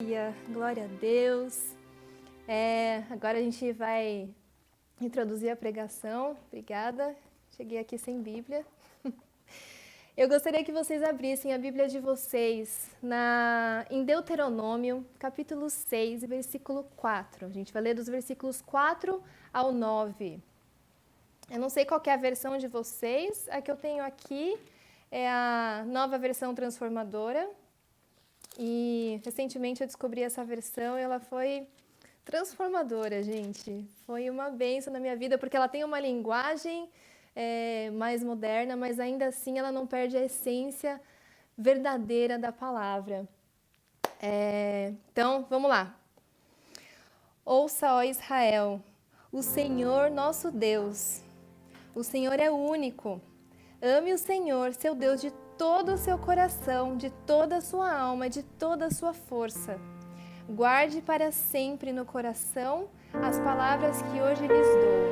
Glória a Deus. Agora a gente vai introduzir a pregação. Obrigada. Cheguei aqui sem Bíblia. Eu gostaria que vocês abrissem a Bíblia de vocês em Deuteronômio, capítulo 6, versículo 4. A gente vai ler dos versículos 4 ao 9. Eu não sei qual que é a versão de vocês. A que eu tenho aqui é a nova versão transformadora. E recentemente eu descobri essa versão e ela foi transformadora, gente. Foi uma bênção na minha vida, porque ela tem uma linguagem mais moderna, mas ainda assim ela não perde a essência verdadeira da palavra. Então, vamos lá. Ouça, ó Israel, o Senhor nosso Deus. O Senhor é único. Ame o Senhor, seu Deus, de todo o seu coração, de toda a sua alma, de toda a sua força. Guarde para sempre no coração as palavras que hoje lhes dou.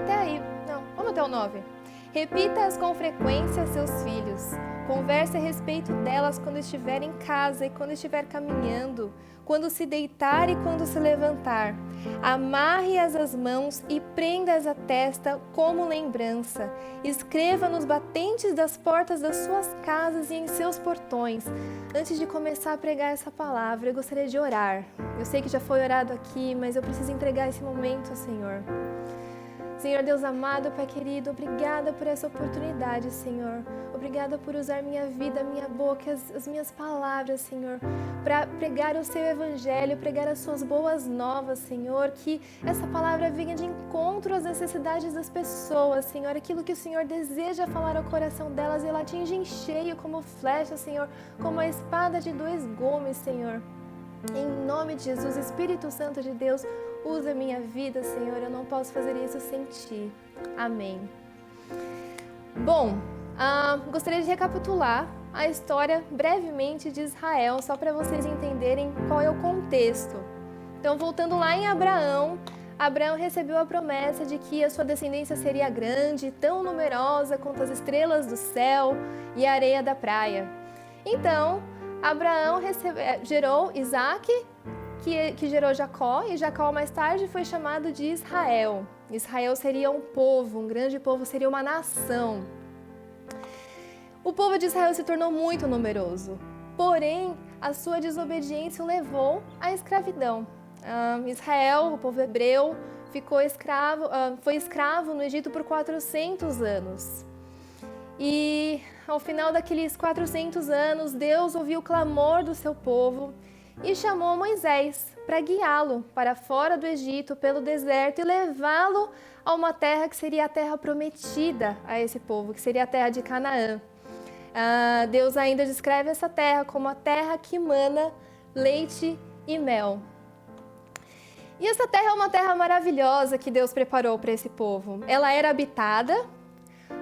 Até aí, não, vamos até o 9. Repita-as com frequência a seus filhos. Converse a respeito delas quando estiver em casa e quando estiver caminhando, quando se deitar e quando se levantar. Amarre-as às mãos e prenda-as à testa como lembrança. Escreva nos batentes das portas das suas casas e em seus portões. Antes de começar a pregar essa palavra, eu gostaria de orar. Eu sei que já foi orado aqui, mas eu preciso entregar esse momento ao Senhor. Senhor Deus amado, Pai querido, obrigada por essa oportunidade, Senhor. Obrigada por usar minha vida, minha boca, as minhas palavras, Senhor, para pregar o Seu Evangelho, pregar as Suas boas novas, Senhor. Que essa palavra venha de encontro às necessidades das pessoas, Senhor. Aquilo que o Senhor deseja falar ao coração delas, ela atinge em cheio como flecha, Senhor, como a espada de 2 gumes, Senhor. Em nome de Jesus, Espírito Santo de Deus, usa a minha vida, Senhor, eu não posso fazer isso sem Ti. Amém. Bom, gostaria de recapitular a história brevemente de Israel, só para vocês entenderem qual é o contexto. Então, voltando lá em Abraão, Abraão recebeu a promessa de que a sua descendência seria grande, tão numerosa quanto as estrelas do céu e a areia da praia. Então, Abraão gerou Isaac, que gerou Jacó, e Jacó mais tarde foi chamado de Israel. Israel seria um povo, um grande povo, seria uma nação. O povo de Israel se tornou muito numeroso, porém a sua desobediência o levou à escravidão. Israel, o povo hebreu, foi escravo no Egito por 400 anos. E ao final daqueles 400 anos, Deus ouviu o clamor do seu povo e chamou Moisés para guiá-lo para fora do Egito, pelo deserto, e levá-lo a uma terra que seria a terra prometida a esse povo, que seria a terra de Canaã. Deus ainda descreve essa terra como a terra que mana leite e mel. E essa terra é uma terra maravilhosa que Deus preparou para esse povo. Ela era habitada,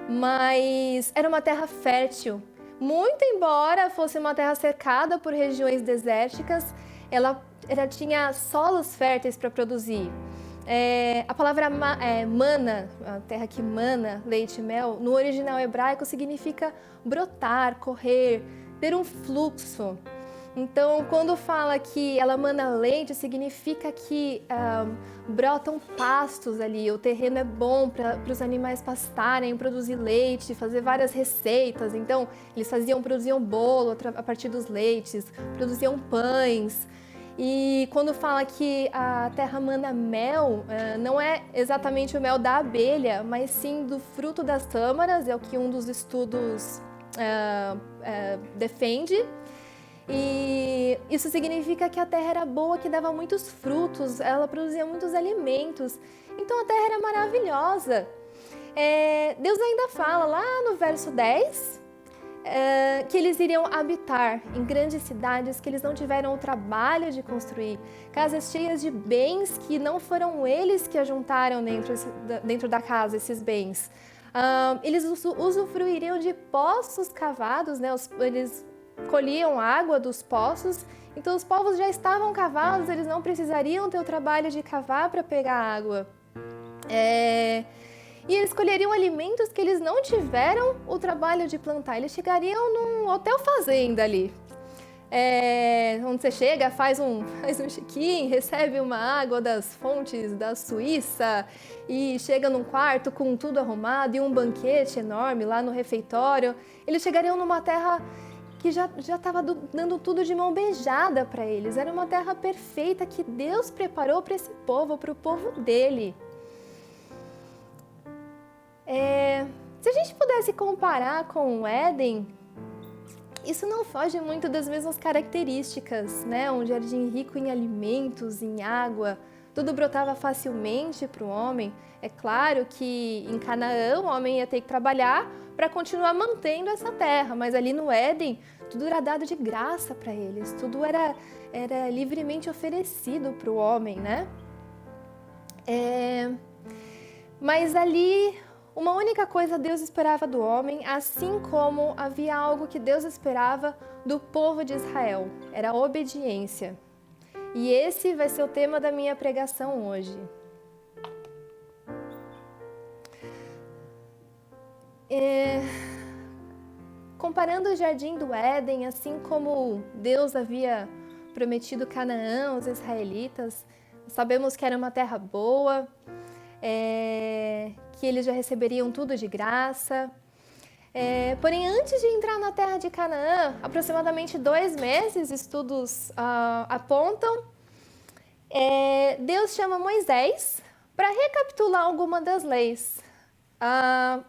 mas era uma terra fértil. Muito embora fosse uma terra cercada por regiões desérticas, ela tinha solos férteis para produzir. A palavra mana, a terra que mana leite e mel, no original hebraico significa brotar, correr, ter um fluxo. Então, quando fala que ela mana leite, significa que brotam pastos ali, o terreno é bom para os animais pastarem, produzir leite, fazer várias receitas. Então, eles produziam bolo a partir dos leites, produziam pães. E quando fala que a terra mana mel, não é exatamente o mel da abelha, mas sim do fruto das tâmaras, é o que um dos estudos defende. E isso significa que a terra era boa, que dava muitos frutos, ela produzia muitos alimentos. Então a terra era maravilhosa. Deus ainda fala lá no verso 10 que eles iriam habitar em grandes cidades que eles não tiveram o trabalho de construir, casas cheias de bens que não foram eles que ajuntaram dentro da casa esses bens. Eles usufruiriam de poços cavados, né? Eles colhiam água dos poços, então os povos já estavam cavados, eles não precisariam ter o trabalho de cavar para pegar água. E eles colheriam alimentos que eles não tiveram o trabalho de plantar, eles chegariam num hotel fazenda ali. onde você chega, faz um check-in, recebe uma água das fontes da Suíça e chega num quarto com tudo arrumado e um banquete enorme lá no refeitório. Eles chegariam numa terra que já estava dando tudo de mão beijada para eles. Era uma terra perfeita que Deus preparou para esse povo, para o povo dele. Se a gente pudesse comparar com o Éden, isso não foge muito das mesmas características, né? Um jardim rico em alimentos, em água, tudo brotava facilmente para o homem. É claro que em Canaã o homem ia ter que trabalhar para continuar mantendo essa terra, mas ali no Éden tudo era dado de graça para eles, tudo era livremente oferecido para o homem, né? Mas ali uma única coisa Deus esperava do homem, assim como havia algo que Deus esperava do povo de Israel, era a obediência. E esse vai ser o tema da minha pregação hoje. Comparando o jardim do Éden, assim como Deus havia prometido Canaã aos israelitas, sabemos que era uma terra boa, que eles já receberiam tudo de graça. Porém, antes de entrar na terra de Canaã, aproximadamente 2 meses, estudos apontam, Deus chama Moisés para recapitular alguma das leis.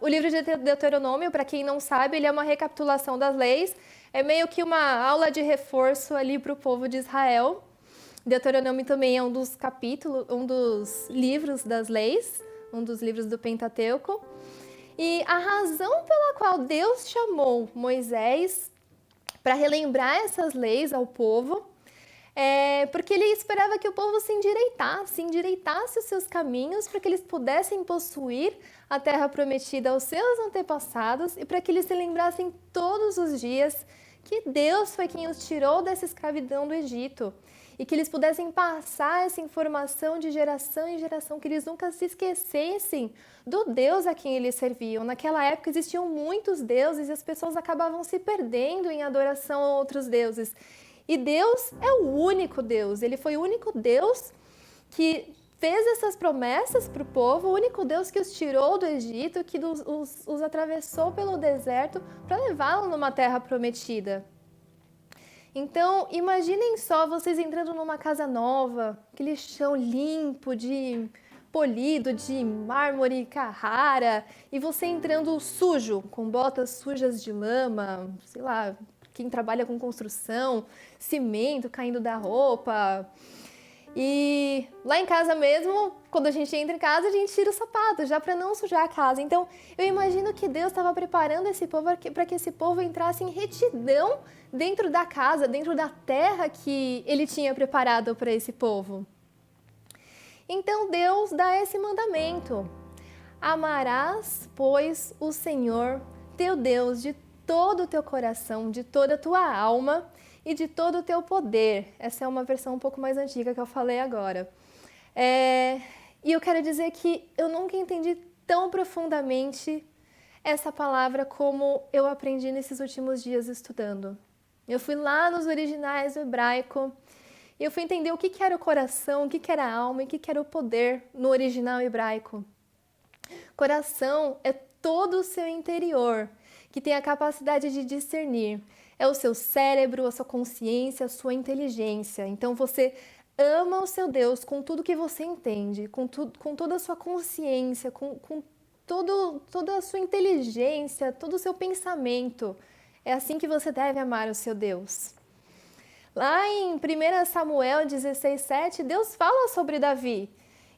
O livro de Deuteronômio, para quem não sabe, ele é uma recapitulação das leis, é meio que uma aula de reforço ali para o povo de Israel. Deuteronômio também é um dos capítulos, um dos livros das leis, um dos livros do Pentateuco. E a razão pela qual Deus chamou Moisés para relembrar essas leis ao povo é porque ele esperava que o povo se endireitasse os seus caminhos para que eles pudessem possuir a terra prometida aos seus antepassados e para que eles se lembrassem todos os dias que Deus foi quem os tirou dessa escravidão do Egito. E que eles pudessem passar essa informação de geração em geração, que eles nunca se esquecessem do Deus a quem eles serviam. Naquela época existiam muitos deuses e as pessoas acabavam se perdendo em adoração a outros deuses. E Deus é o único Deus, Ele foi o único Deus que fez essas promessas para o povo, o único Deus que os tirou do Egito, que os atravessou pelo deserto para levá-los numa terra prometida. Então, imaginem só vocês entrando numa casa nova, aquele chão limpo, polido, de mármore e Carrara, e você entrando sujo, com botas sujas de lama, sei lá, quem trabalha com construção, cimento caindo da roupa. E lá em casa mesmo, quando a gente entra em casa, a gente tira o sapato, já para não sujar a casa. Então, eu imagino que Deus estava preparando esse povo para que esse povo entrasse em retidão dentro da casa, dentro da terra que Ele tinha preparado para esse povo. Então, Deus dá esse mandamento: amarás, pois, o Senhor, teu Deus, de todo o teu coração, de toda a tua alma e de todo o teu poder. Essa é uma versão um pouco mais antiga que eu falei agora. E eu quero dizer que eu nunca entendi tão profundamente essa palavra como eu aprendi nesses últimos dias estudando. Eu fui lá nos originais do hebraico e eu fui entender o que era o coração, o que era a alma e o que era o poder no original hebraico. Coração é todo o seu interior, que tem a capacidade de discernir. É o seu cérebro, a sua consciência, a sua inteligência. Então você ama o seu Deus com tudo que você entende, com toda a sua consciência, com toda a sua inteligência, todo o seu pensamento. É assim que você deve amar o seu Deus. Lá em 1 Samuel 16:7, Deus fala sobre Davi,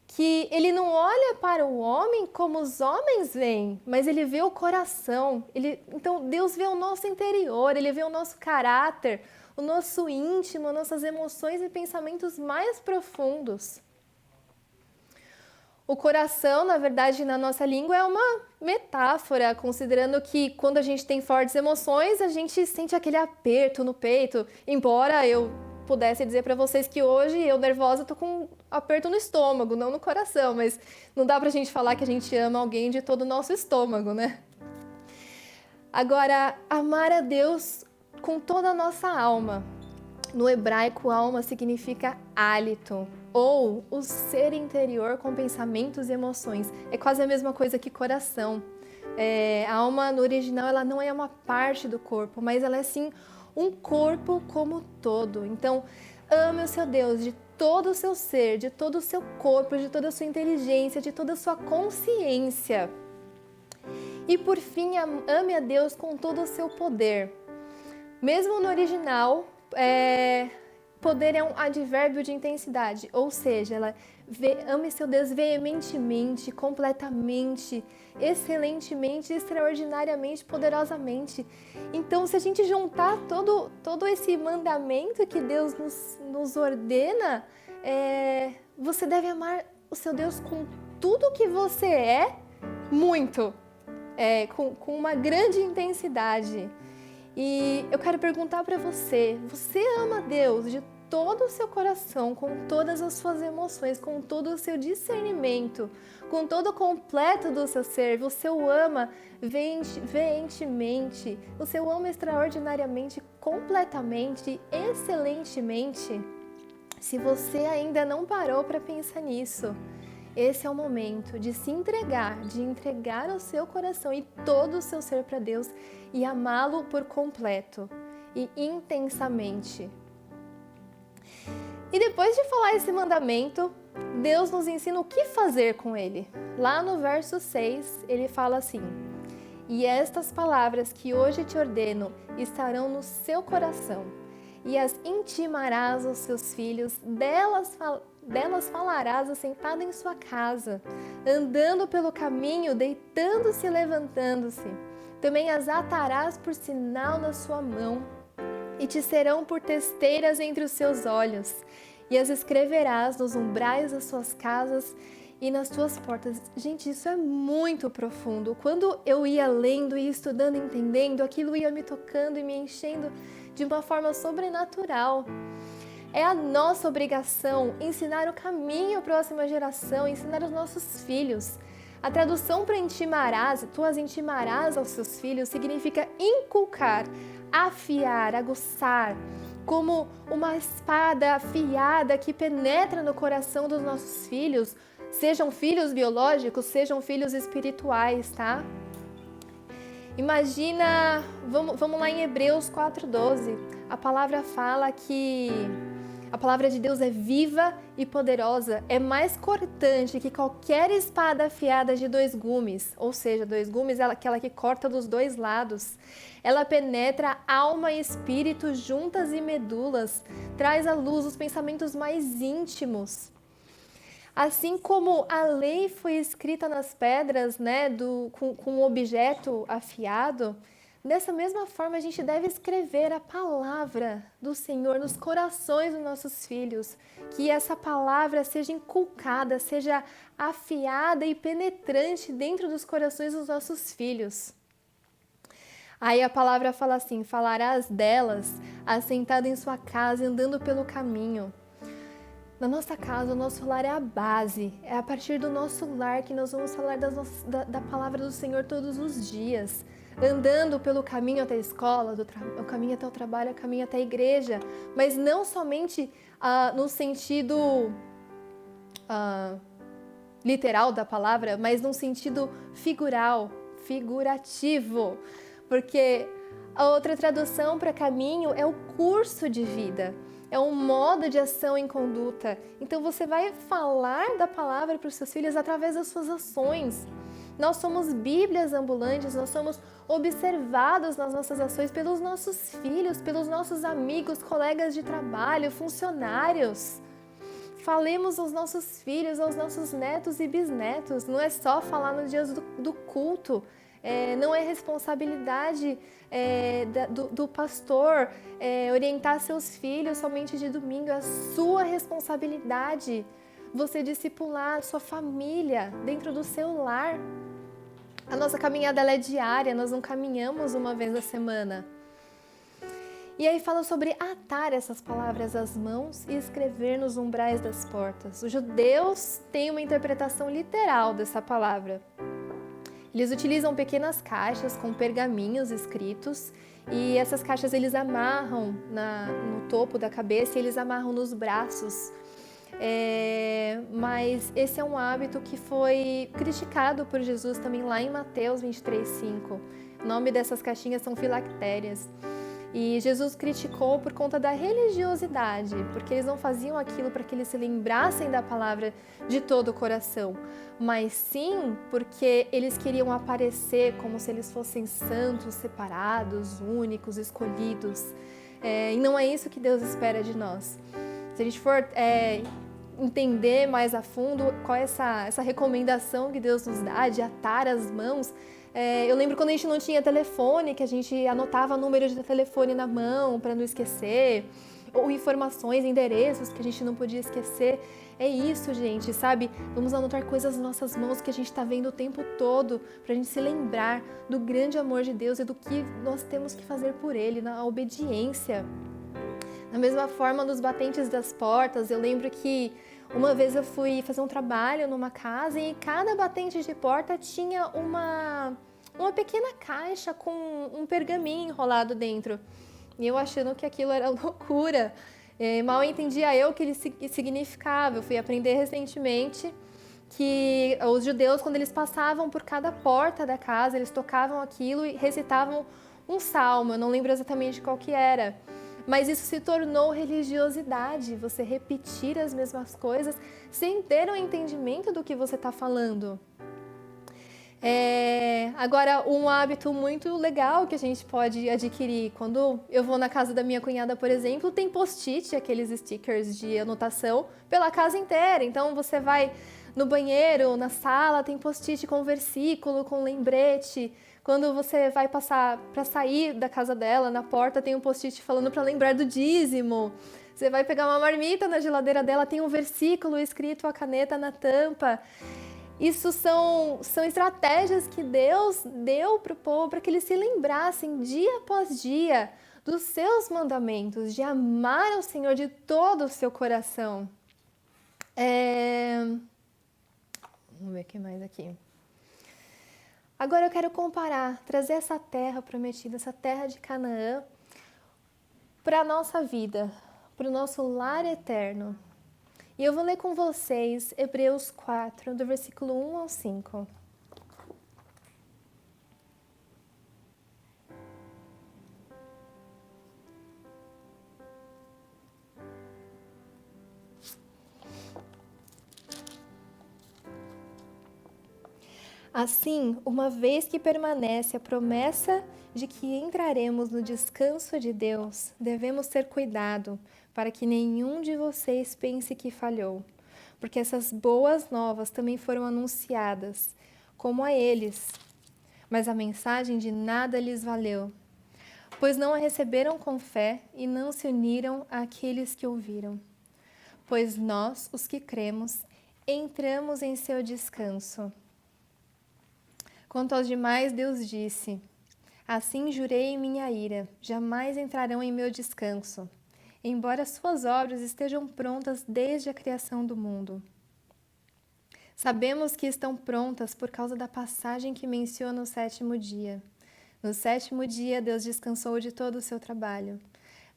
que ele não olha para o homem como os homens veem, mas ele vê o coração. Então Deus vê o nosso interior, Ele vê o nosso caráter, o nosso íntimo, nossas emoções e pensamentos mais profundos. O coração, na verdade, na nossa língua é uma metáfora, considerando que quando a gente tem fortes emoções, a gente sente aquele aperto no peito, embora eu pudesse dizer para vocês que hoje eu nervosa tô com um aperto no estômago, não no coração, mas não dá pra gente falar que a gente ama alguém de todo o nosso estômago, né? Agora, amar a Deus com toda a nossa alma, No hebraico, alma significa hálito, ou o ser interior com pensamentos e emoções. É quase a mesma coisa que coração. A alma, no original, ela não é uma parte do corpo, mas ela é sim um corpo como todo. Então, ame o seu Deus de todo o seu ser, de todo o seu corpo, de toda a sua inteligência, de toda a sua consciência. E por fim, ame a Deus com todo o seu poder. Mesmo no original, poder é um advérbio de intensidade, ou seja, ame seu Deus veementemente, completamente, excelentemente, extraordinariamente, poderosamente. Então, se a gente juntar todo esse mandamento que Deus nos ordena, você deve amar o seu Deus com tudo que você é, muito, com uma grande intensidade. E eu quero perguntar para você ama Deus de todo o seu coração, com todas as suas emoções, com todo o seu discernimento, com todo o completo do seu ser? Você o ama veementemente, você o ama extraordinariamente, completamente, excelentemente? Se você ainda não parou para pensar nisso, esse é o momento de se entregar, de entregar o seu coração e todo o seu ser para Deus e amá-lo por completo e intensamente. E depois de falar esse mandamento, Deus nos ensina o que fazer com ele. Lá no verso 6, ele fala assim: "E estas palavras que hoje te ordeno estarão no seu coração, e as intimarás aos seus filhos, delas falarás assentado em sua casa, andando pelo caminho, deitando-se e levantando-se. Também as atarás por sinal na sua mão, e te serão por testeiras entre os seus olhos, e as escreverás nos umbrais das suas casas e nas tuas portas." Gente, isso é muito profundo. Quando eu ia lendo e estudando, entendendo, aquilo ia me tocando e me enchendo de uma forma sobrenatural. É a nossa obrigação ensinar o caminho à próxima geração, ensinar os nossos filhos. A tradução para intimarás, tu as intimarás aos seus filhos, significa inculcar, afiar, aguçar, como uma espada afiada que penetra no coração dos nossos filhos, sejam filhos biológicos, sejam filhos espirituais, tá? Imagina, vamos lá em Hebreus 4:12, a palavra fala que a palavra de Deus é viva e poderosa, é mais cortante que qualquer espada afiada de 2 gumes, ou seja, 2 gumes é aquela que corta dos 2 lados. Ela penetra alma e espírito, juntas e medulas, traz à luz os pensamentos mais íntimos. Assim como a lei foi escrita nas pedras, né, com um objeto afiado, dessa mesma forma a gente deve escrever a palavra do Senhor nos corações dos nossos filhos, que essa palavra seja inculcada, seja afiada e penetrante dentro dos corações dos nossos filhos. Aí a palavra fala assim: falarás delas, assentado em sua casa, andando pelo caminho. Na nossa casa, o nosso lar é a base, é a partir do nosso lar que nós vamos falar da palavra do Senhor todos os dias, andando pelo caminho até a escola, o caminho até o trabalho, o caminho até a igreja, mas não somente no sentido literal da palavra, mas no sentido figurativo, porque a outra tradução para caminho é o curso de vida. É um modo de ação em conduta. Então você vai falar da palavra para os seus filhos através das suas ações. Nós somos bíblias ambulantes, nós somos observados nas nossas ações pelos nossos filhos, pelos nossos amigos, colegas de trabalho, funcionários. Falemos aos nossos filhos, aos nossos netos e bisnetos. Não é só falar nos dias do culto. Não é responsabilidade do pastor orientar seus filhos somente de domingo, é a sua responsabilidade você discipular a sua família dentro do seu lar. A nossa caminhada ela é diária, nós não caminhamos uma vez na semana. E aí fala sobre atar essas palavras às mãos e escrever nos umbrais das portas. Os judeus têm uma interpretação literal dessa palavra. Eles utilizam pequenas caixas com pergaminhos escritos e essas caixas eles amarram no topo da cabeça e eles amarram nos braços. Mas esse é um hábito que foi criticado por Jesus também lá em Mateus 23:5. O nome dessas caixinhas são filactérias. E Jesus criticou por conta da religiosidade, porque eles não faziam aquilo para que eles se lembrassem da palavra de todo o coração, mas sim porque eles queriam aparecer como se eles fossem santos, separados, únicos, escolhidos. E não é isso que Deus espera de nós. Se a gente for entender mais a fundo qual é essa recomendação que Deus nos dá de atar as mãos, eu lembro quando a gente não tinha telefone, que a gente anotava número de telefone na mão para não esquecer, ou informações, endereços que a gente não podia esquecer. É isso, gente, sabe? Vamos anotar coisas nas nossas mãos que a gente está vendo o tempo todo, para a gente se lembrar do grande amor de Deus e do que nós temos que fazer por Ele, na obediência. Da mesma forma, nos batentes das portas, eu lembro que uma vez eu fui fazer um trabalho numa casa e cada batente de porta tinha uma pequena caixa com um pergaminho enrolado dentro. E eu achando que aquilo era loucura. Mal entendia eu o que ele significava. Eu fui aprender recentemente que os judeus, quando eles passavam por cada porta da casa, eles tocavam aquilo e recitavam um salmo. Eu não lembro exatamente qual que era. Mas isso se tornou religiosidade, você repetir as mesmas coisas sem ter um entendimento do que você está falando. Agora, um hábito muito legal que a gente pode adquirir, quando eu vou na casa da minha cunhada, por exemplo, tem post-it, aqueles stickers de anotação, pela casa inteira. Então, você vai no banheiro, na sala, tem post-it com versículo, com lembrete. Quando você vai passar para sair da casa dela, na porta tem um post-it falando para lembrar do dízimo. Você vai pegar uma marmita na geladeira dela, tem um versículo escrito a caneta na tampa. Isso são estratégias que Deus deu para o povo para que eles se lembrassem dia após dia dos seus mandamentos, de amar ao Senhor de todo o seu coração. Vamos ver o que mais aqui. Agora eu quero trazer essa terra prometida, essa terra de Canaã, para a nossa vida, para o nosso lar eterno. E eu vou ler com vocês Hebreus 4, do versículo 1 ao 5. Assim, uma vez que permanece a promessa de que entraremos no descanso de Deus, devemos ter cuidado para que nenhum de vocês pense que falhou, porque essas boas novas também foram anunciadas, como a eles, mas a mensagem de nada lhes valeu, pois não a receberam com fé e não se uniram àqueles que ouviram. Pois nós, os que cremos, entramos em seu descanso. Quanto aos demais, Deus disse: assim jurei em minha ira, jamais entrarão em meu descanso, embora suas obras estejam prontas desde a criação do mundo. Sabemos que estão prontas por causa da passagem que menciona o sétimo dia. No sétimo dia, Deus descansou de todo o seu trabalho.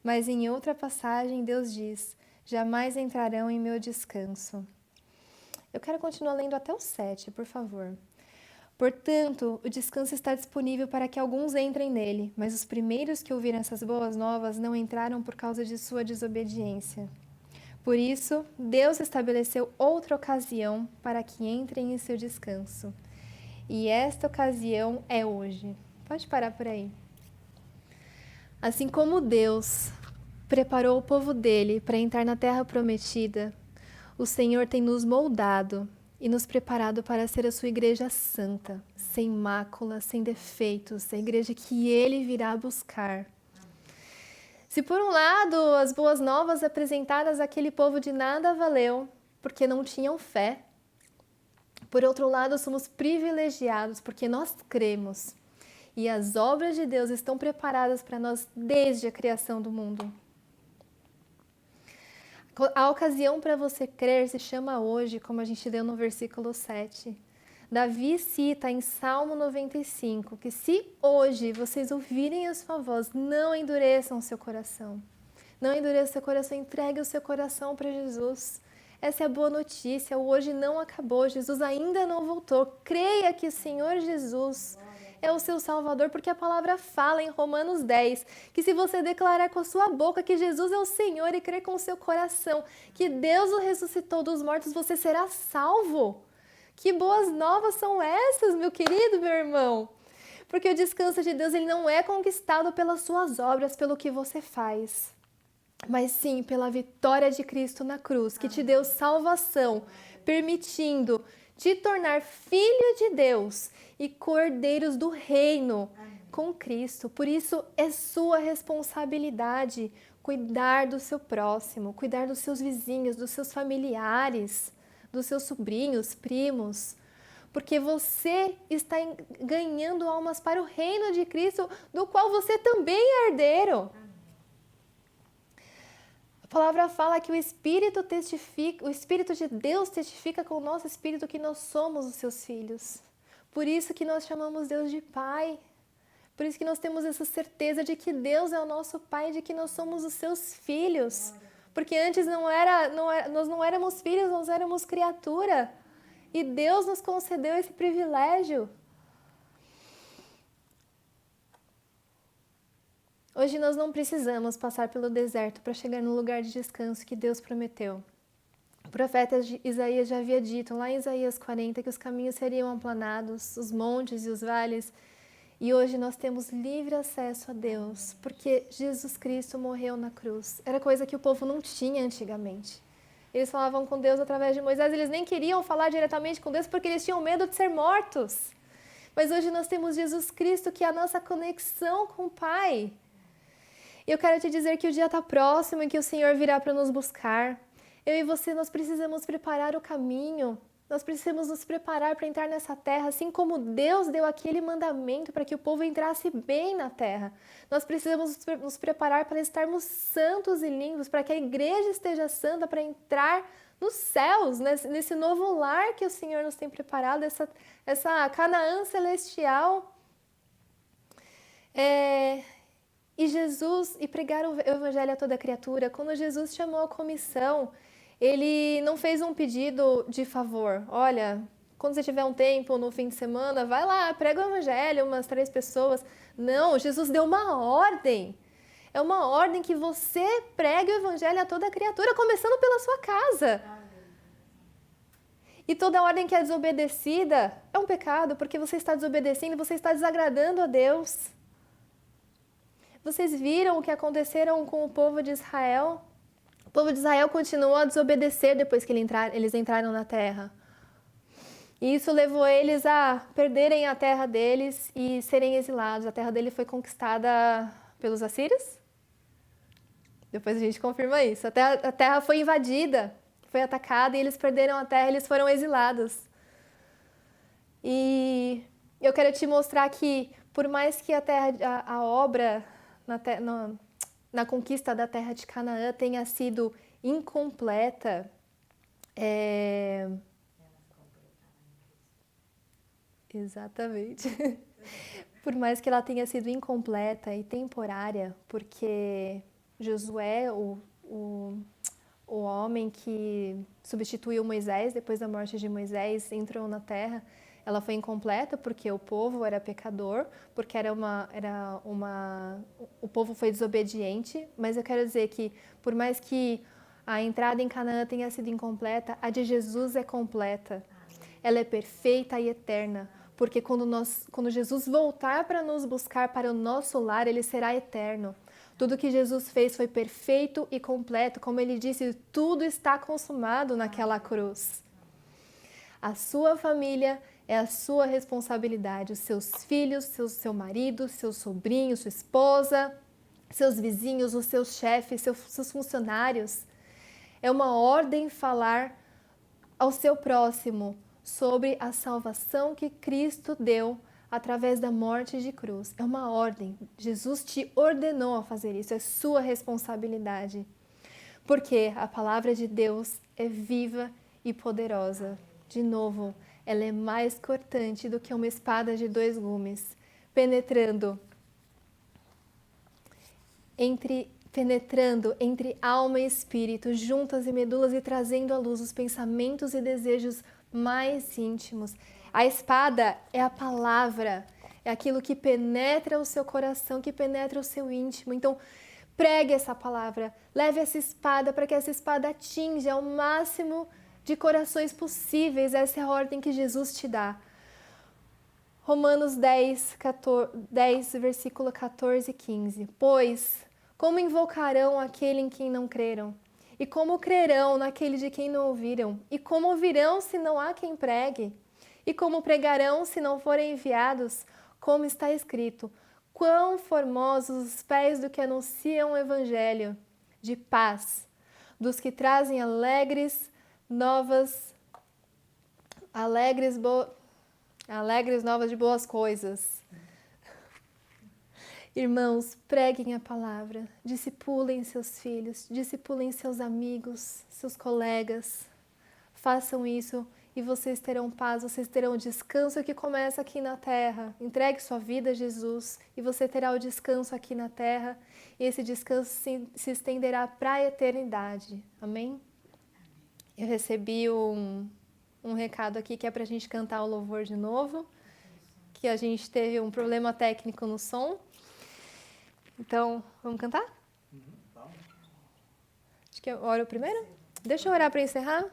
Mas em outra passagem, Deus diz: jamais entrarão em meu descanso. Eu quero continuar lendo até o 7, por favor. Portanto, o descanso está disponível para que alguns entrem nele, mas os primeiros que ouviram essas boas novas não entraram por causa de sua desobediência. Por isso, Deus estabeleceu outra ocasião para que entrem em seu descanso. E esta ocasião é hoje. Pode parar por aí. Assim como Deus preparou o povo dele para entrar na terra prometida, o Senhor tem nos moldado e nos preparado para ser a sua igreja santa, sem mácula, sem defeitos, a igreja que ele virá buscar. Se por um lado as boas novas apresentadas àquele povo de nada valeu, porque não tinham fé, por outro lado somos privilegiados porque nós cremos e as obras de Deus estão preparadas para nós desde a criação do mundo. A ocasião para você crer se chama hoje, como a gente leu no versículo 7. Davi cita em Salmo 95 que se hoje vocês ouvirem a sua voz, não endureçam o seu coração. Não endureça o seu coração, entregue o seu coração para Jesus. Essa é a boa notícia, o hoje não acabou, Jesus ainda não voltou. Creia que o Senhor Jesus é o seu Salvador, porque a palavra fala em Romanos 10, que se você declarar com a sua boca que Jesus é o Senhor e crer com o seu coração que Deus o ressuscitou dos mortos, você será salvo. Que boas novas são essas, meu querido, meu irmão? Porque o descanso de Deus ele não é conquistado pelas suas obras, pelo que você faz, mas sim pela vitória de Cristo na cruz, que te deu salvação, permitindo te tornar filho de Deus e cordeiros do reino com Cristo. Por isso é sua responsabilidade cuidar do seu próximo, cuidar dos seus vizinhos, dos seus familiares, dos seus sobrinhos, primos, porque você está ganhando almas para o reino de Cristo, do qual você também é herdeiro. A palavra fala que o Espírito de Deus testifica com o nosso espírito que nós somos os seus filhos. Por isso que nós chamamos Deus de Pai. Por isso que nós temos essa certeza de que Deus é o nosso Pai, de que nós somos os seus filhos. Porque antes nós não éramos filhos, nós éramos criatura. E Deus nos concedeu esse privilégio. Hoje nós não precisamos passar pelo deserto para chegar no lugar de descanso que Deus prometeu. O profeta Isaías já havia dito lá em Isaías 40 que os caminhos seriam aplanados, os montes e os vales. E hoje nós temos livre acesso a Deus, porque Jesus Cristo morreu na cruz. Era coisa que o povo não tinha antigamente. Eles falavam com Deus através de Moisés, eles nem queriam falar diretamente com Deus porque eles tinham medo de ser mortos. Mas hoje nós temos Jesus Cristo, que é a nossa conexão com o Pai. E eu quero te dizer que o dia está próximo e que o Senhor virá para nos buscar. Eu e você, nós precisamos preparar o caminho. Nós precisamos nos preparar para entrar nessa terra, assim como Deus deu aquele mandamento para que o povo entrasse bem na terra. Nós precisamos nos preparar para estarmos santos e limpos, para que a igreja esteja santa, para entrar nos céus, nesse novo lar que o Senhor nos tem preparado, essa Canaã celestial. E pregar o evangelho a toda criatura. Quando Jesus chamou a comissão, ele não fez um pedido de favor. Olha, quando você tiver um tempo no fim de semana, vai lá, prega o evangelho, umas 3 pessoas. Não, Jesus deu uma ordem. É uma ordem que você pregue o evangelho a toda criatura, começando pela sua casa. E toda ordem que é desobedecida é um pecado, porque você está desobedecendo, você está desagradando a Deus. Vocês viram o que aconteceram com o povo de Israel? O povo de Israel continuou a desobedecer depois que eles entraram na terra. E isso levou eles a perderem a terra deles e serem exilados. A terra deles foi conquistada pelos assírios? Depois a gente confirma isso. A terra foi invadida, foi atacada e eles perderam a terra, eles foram exilados. E eu quero te mostrar que, por mais que a obra na conquista da terra de Canaã tenha sido incompleta, exatamente. Por mais que ela tenha sido incompleta e temporária, porque Josué, o homem que substituiu Moisés depois da morte de Moisés, entrou na terra, ela foi incompleta porque o povo era pecador, porque o povo foi desobediente, mas eu quero dizer que, por mais que a entrada em Canaã tenha sido incompleta, a de Jesus é completa. Ela é perfeita e eterna, porque quando Jesus voltar para nos buscar para o nosso lar, ele será eterno. Tudo que Jesus fez foi perfeito e completo, como ele disse, tudo está consumado naquela cruz. A sua família é a sua responsabilidade, os seus filhos, seu marido, seu sobrinho, sua esposa, seus vizinhos, os seus chefes, seus funcionários. É uma ordem falar ao seu próximo sobre a salvação que Cristo deu através da morte de cruz. É uma ordem. Jesus te ordenou a fazer isso, é sua responsabilidade. Porque a palavra de Deus é viva e poderosa. De novo, ela é mais cortante do que uma espada de 2 gumes, penetrando entre alma e espírito, juntas e medulas, e trazendo à luz os pensamentos e desejos mais íntimos. A espada é a palavra, é aquilo que penetra o seu coração, que penetra o seu íntimo. Então, pregue essa palavra, leve essa espada para que essa espada atinja ao máximo de corações possíveis. Essa é a ordem que Jesus te dá. Romanos 10, versículo 14 e 15. Pois, como invocarão aquele em quem não creram? E como crerão naquele de quem não ouviram? E como ouvirão se não há quem pregue? E como pregarão se não forem enviados? Como está escrito, quão formosos os pés do que anunciam o evangelho de paz, dos que trazem alegres novas de boas coisas. Irmãos, preguem a palavra, discipulem seus filhos, discipulem seus amigos, seus colegas. Façam isso e vocês terão paz, vocês terão o descanso que começa aqui na terra. Entregue sua vida a Jesus e você terá o descanso aqui na terra. E esse descanso se estenderá para a eternidade. Amém? Eu recebi um recado aqui que é para a gente cantar o louvor de novo, que a gente teve um problema técnico no som. Então, vamos cantar? Acho que eu oro primeiro? Deixa eu orar para encerrar.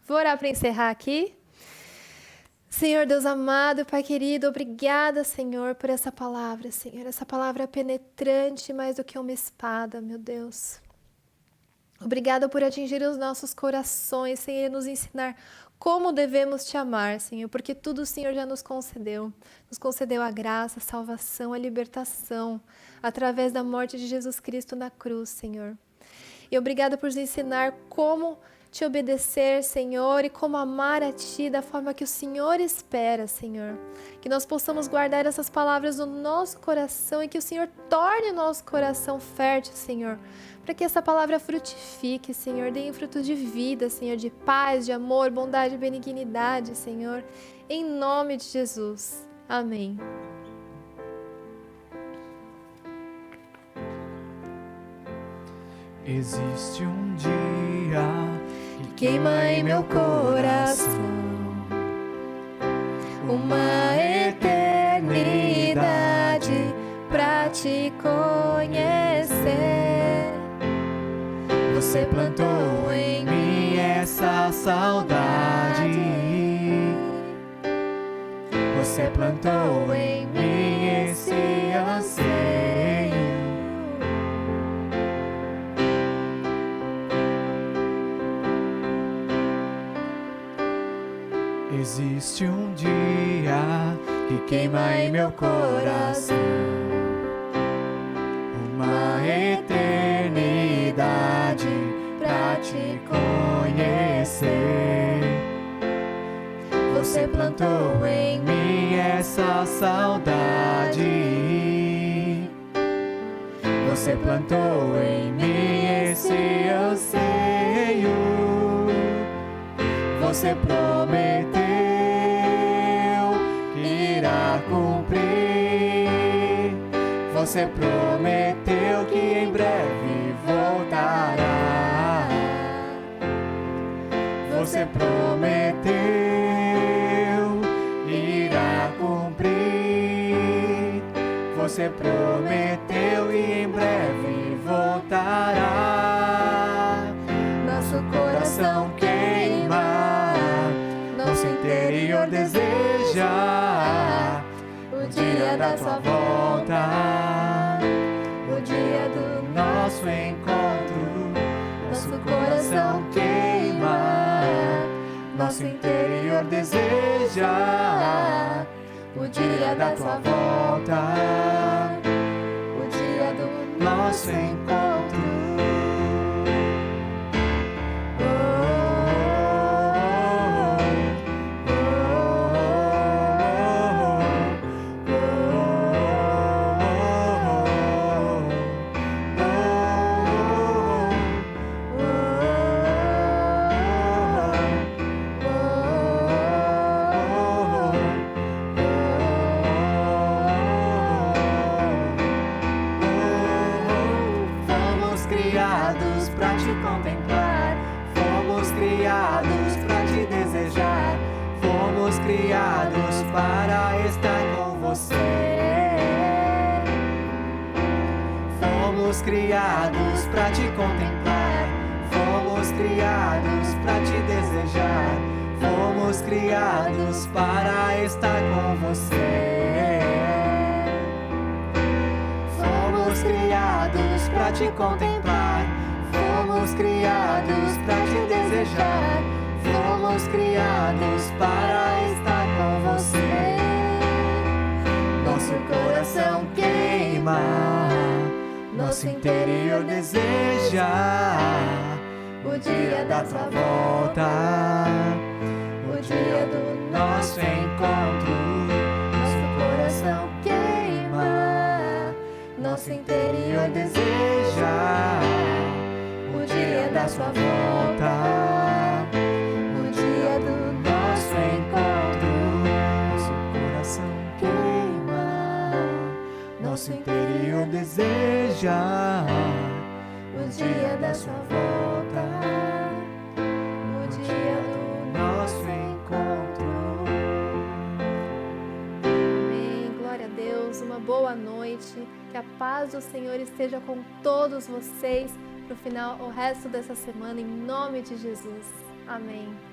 Vou orar para encerrar aqui. Senhor Deus amado, Pai querido, obrigada, Senhor, por essa palavra, Senhor. Essa palavra é penetrante mais do que uma espada, meu Deus. Obrigada por atingir os nossos corações, Senhor, e nos ensinar como devemos te amar, Senhor, porque tudo o Senhor já nos concedeu. Nos concedeu a graça, a salvação, a libertação, através da morte de Jesus Cristo na cruz, Senhor. E obrigada por nos ensinar como te obedecer, Senhor, e como amar a Ti da forma que o Senhor espera, Senhor. Que nós possamos guardar essas palavras no nosso coração e que o Senhor torne o nosso coração fértil, Senhor, para que essa palavra frutifique, Senhor, dê fruto de vida, Senhor, de paz, de amor, bondade e benignidade, Senhor, em nome de Jesus. Amém. Existe um dia que queima em meu coração, uma eternidade pra te conhecer. Você plantou em mim essa saudade, você plantou em mim esse anseio. Existe um dia que queima em meu coração, uma eternidade pra te conhecer. Você plantou em mim essa saudade, você plantou em mim esse anseio. Você prometeu que irá cumprir. Você prometeu que em breve voltará. Você prometeu irá cumprir. Você prometeu e em breve voltará. Nosso coração queima, nosso interior deseja o dia da tua volta, o dia do nosso encontro. Nosso coração queima, nosso interior deseja o dia da tua volta, o dia do nosso encontro. criados para estar com você. Fomos criados para te contemplar. Fomos criados para te desejar. Fomos criados para estar com você. Fomos criados para te contemplar. Fomos criados para te desejar. Fomos criados para estar com você. Nosso coração queima, nosso interior deseja o dia da tua volta, o dia do nosso encontro. Nosso coração queima, nosso interior deseja o dia da sua volta, o dia do nosso encontro. Nosso coração queima, nosso interior deseja o dia da sua volta, o dia do nosso encontro. Amém. Glória a Deus. Uma boa noite. Que a paz do Senhor esteja com todos vocês no final, o resto dessa semana, em nome de Jesus. Amém.